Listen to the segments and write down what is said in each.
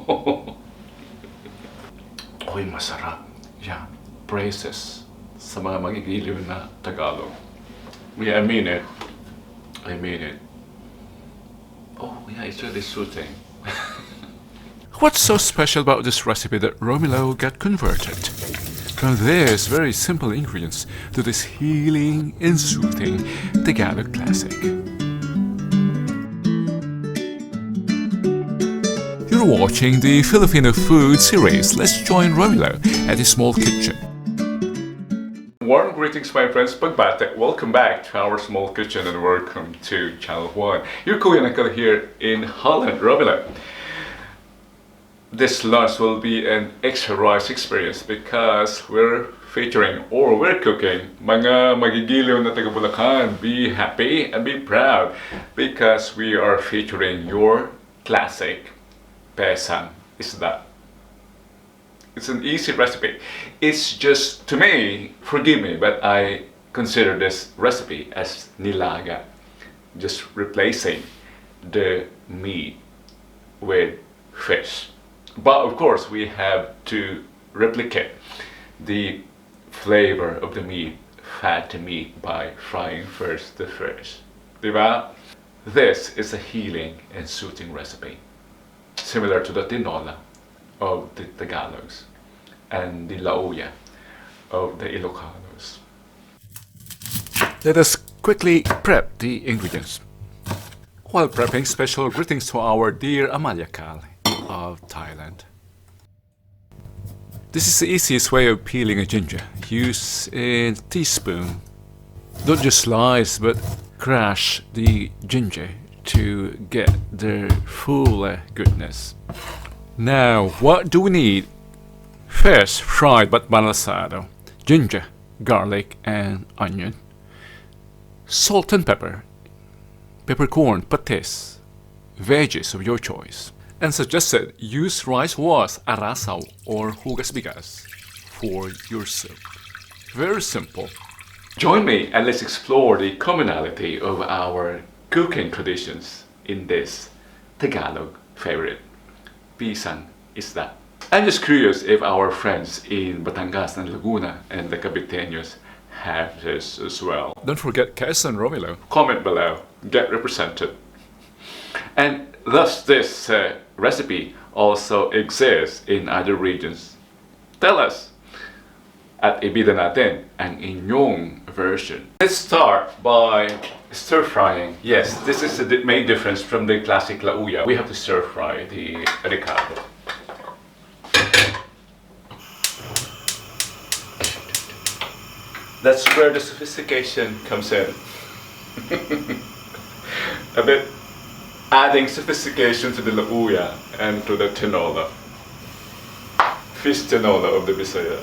Uy, masarap. Yeah, praises sa mga magigiliw na Tagalog. Yeah, I mean it. I mean it. Oh, yeah, it's really soothing. What's so special about this recipe that Romulo got converted from these very simple ingredients to this healing and soothing Tagalog classic? You're watching the Filipino food series. Let's join Romulo at his small kitchen. Warm greetings, my friends. Pagbate, welcome back to our small kitchen and welcome to Channel 1. Your Kuya Nakal here in Holland, Romulo. This lunch will be an extra rice experience because we're featuring or we're cooking mga magigiliw na taga Bulacan. Be happy and be proud because we are featuring your classic Pesang Isda. It's an easy recipe. It's just, to me, forgive me, but I consider this recipe as nilaga, just replacing the meat with fish. But of course, we have to replicate the flavor of the meat, fatty meat, by frying first the fish. Diba? This is a healing and soothing recipe, similar to the tinola of the Tagalogs and the lauya of the Ilocanos. Let us quickly prep the ingredients. While prepping, special greetings to our dear Amalia Kal of Thailand. This is the easiest way of peeling a ginger. Use a teaspoon. Don't just slice, but crush the ginger to get the full goodness. Now, what do we need? Fish fried but balanceado, ginger, garlic and onion, salt and pepper, peppercorn, patis, veggies of your choice. And suggested, use rice was arasaw or hugas bigas for your soup. Very simple. Join me and let's explore the commonality of our cooking traditions in this Tagalog favorite, Pesang Isda. I'm just curious if our friends in Batangas and Laguna and the Caviteños have this as well. Don't forget Quezon and Romulo. Comment below, get represented. And thus this recipe also exists in other regions. Tell us at ibida natin ang inyong version. Let's start by stir frying. Yes, this is the main difference from the classic lauya. We have to stir fry the recado. That's where the sophistication comes in. A bit adding sophistication to the lauya and to the tinola. Fish tinola of the Bisaya.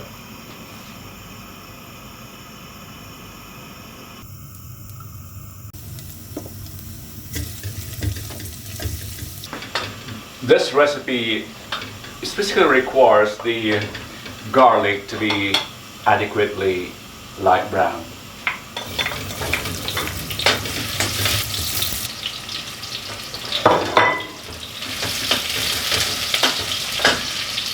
This recipe specifically requires the garlic to be adequately light brown.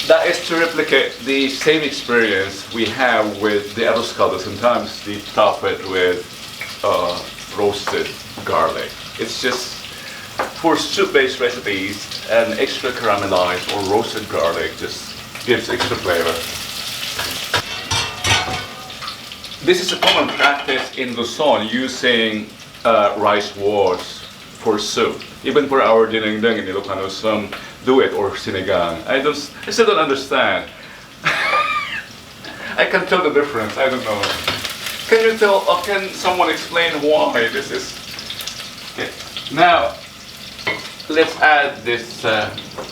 That is to replicate the same experience we have with the arroz caldo. Sometimes they top it with roasted garlic. It's just for soup-based recipes, an extra caramelized or roasted garlic just gives extra flavor. This is a common practice in Luzon, using rice wash for soup. Even for our dinengdeng in Ilocano, some do it, or sinigang. I still don't understand. I can't tell the difference. I don't know. Can you tell? Or can someone explain why this is? Okay. Now, let's add this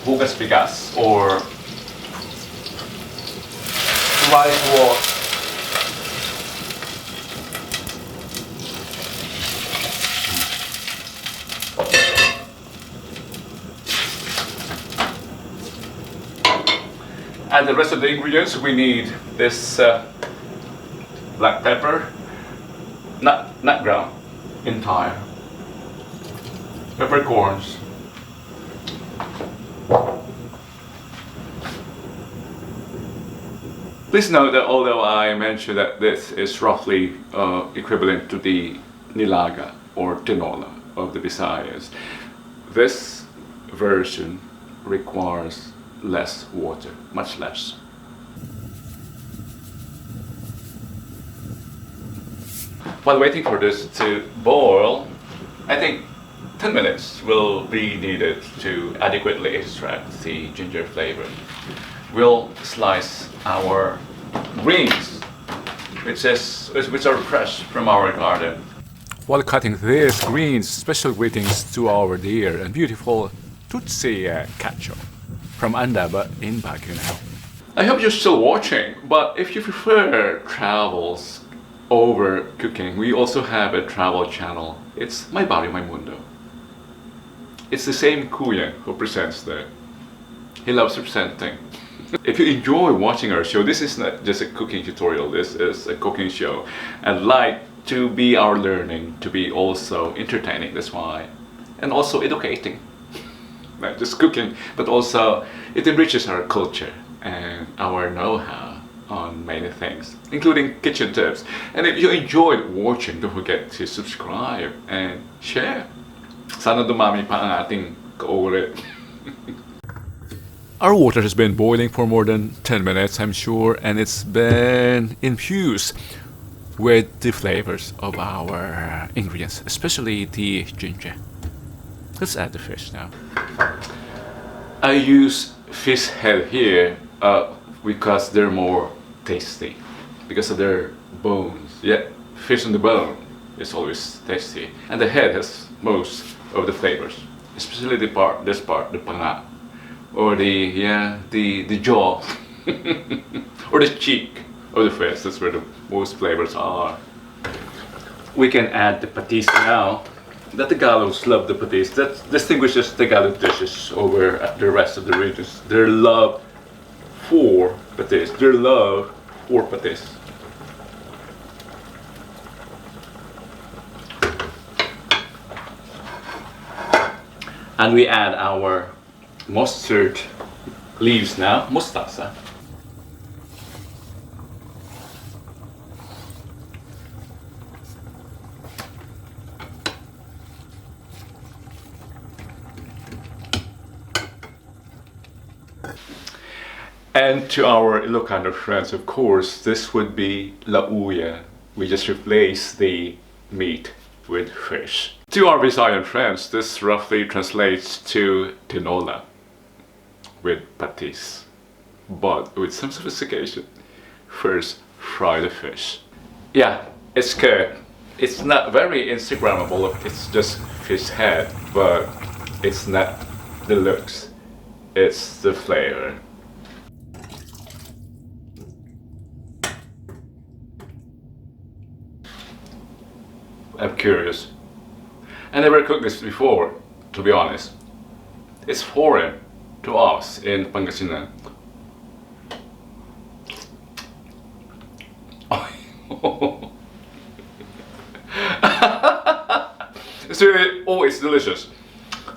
hugas bigas or rice wash. And the rest of the ingredients, we need this black pepper, not ground, entire, peppercorns, Please note that although I mentioned that this is roughly equivalent to the nilaga or tinola of the Visayas, this version requires less water, much less. While waiting for this to boil, I think 10 minutes will be needed to adequately extract the ginger flavor. We'll slice our greens, which are fresh from our garden. While cutting these greens, special greetings to our dear and beautiful Tutsi Cacho from Andaba in Baguio now. I hope you're still watching, but if you prefer travels over cooking, we also have a travel channel. It's My Barrio, My Mundo. It's the same Kuya who presents there. He loves presenting. If you enjoy watching our show, this is not just a cooking tutorial, this is a cooking show. And like to be our learning, to be also entertaining, that's why. And also educating. Not just cooking, but also it enriches our culture and our know-how on many things, including kitchen tips. And if you enjoyed watching, don't forget to subscribe and share. Sana dumami pa ang ating kaulit. Our water has been boiling for more than 10 minutes, I'm sure, and it's been infused with the flavors of our ingredients, especially the ginger. Let's add the fish now. I use fish head here because they're more tasty, because of their bones. Yeah, fish on the bone is always tasty, and the head has most of the flavors, especially the part, this part, the panga, or the jaw, or the cheek of the fish. That's where the most flavors are. We can add the patis now. The Tagalogs love the patis. That distinguishes Tagalog dishes over the rest of the regions. Their love for patis. Their love for patis. And we add our mustard leaves now, mustasa. And to our Ilocano friends, of course, this would be lauya. We just replace the meat with fish. To our Visayan friends, this roughly translates to tinola with patis, but with some sophistication. First, fry the fish. Yeah, it's good. It's not very Instagrammable, it's just fish head, but it's not the looks, it's the flavor. I'm curious. I never cooked this before, to be honest. It's foreign to us in Pangasinan. It's really, it's delicious.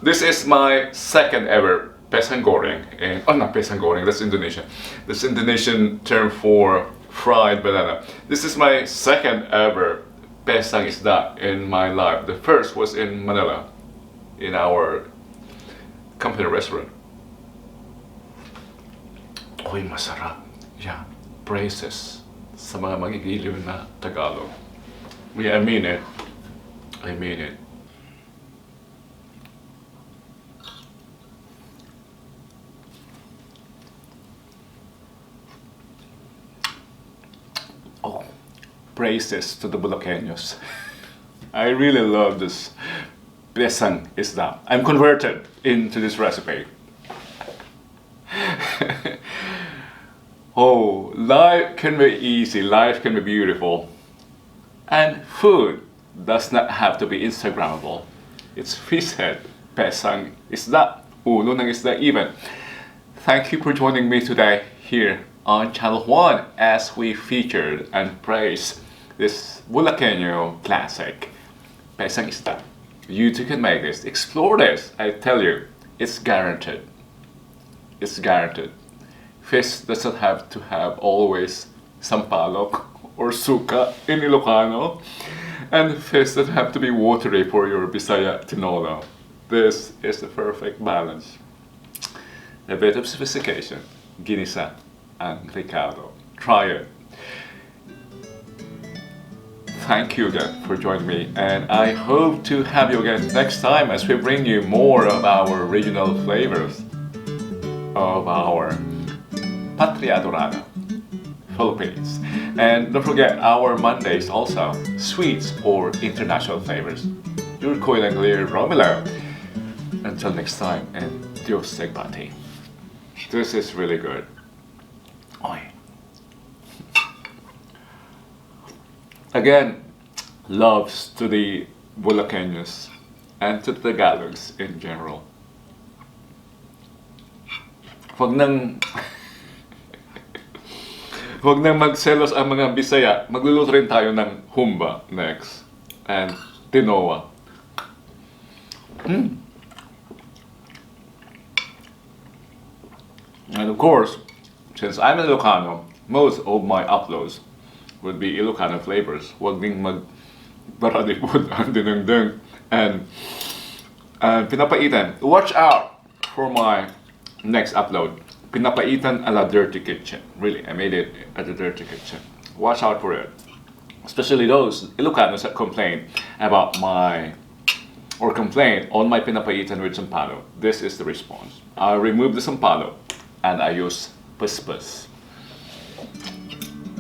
This is my second ever pesang goreng. Not pesang goreng, that's Indonesian. That's Indonesian term for fried banana. This is my second ever Pesang Isda in my life. The first was in Manila, in our company restaurant. Oy, masarap. Yeah, praises sa mga magigiliw na Tagalog. Yeah, I mean it. I mean it. Oh, praises to the Bulaceños. I really love this Pesang Isda. I'm converted into this recipe. Oh, life can be easy, life can be beautiful. And food does not have to be Instagrammable. It's fish head, Pesang Isda, ulo ng isda even. Thank you for joining me today here on Channel 1 as we featured and praised this Bulaceño classic, Pesang Isda. You too can make this, explore this, I tell you, it's guaranteed. It's guaranteed. Fish doesn't have to have always sampalok or suka in Ilocano, and fish that have to be watery for your Bisaya tinola. This is the perfect balance. A bit of sophistication, ginisa and ricado. Try it. Thank you again for joining me, and I hope to have you again next time as we bring you more of our regional flavors of our Patria Dorada, Philippines. And don't forget our Mondays also, sweets or international flavors. Your coil and clear Romilo. Until next time, and Dios Segbati. This is really good. Oy. Again, loves to the Bulaceños and to the Tagalogs in general. Huwag nang huwag nang magselos ang mga Bisaya. Magluluto rin tayo ng humba next and tinoa. And of course, since I'm an Ilocano, most of my uploads would be Ilocano flavors. Huwag ding mag-baradipod ang dinengdeng and pinapaitan. Watch out for my next upload. Pinapaitan a la Dirty Kitchen. Really, I made it at the Dirty Kitchen. Watch out for it. Especially those Ilocanos that complain about complain on my pinapaitan with sampalo. This is the response. I remove the sampalo and I use puspus.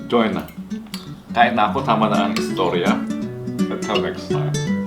Join na. Kahit na ako, tama na ang istorya. Until next time.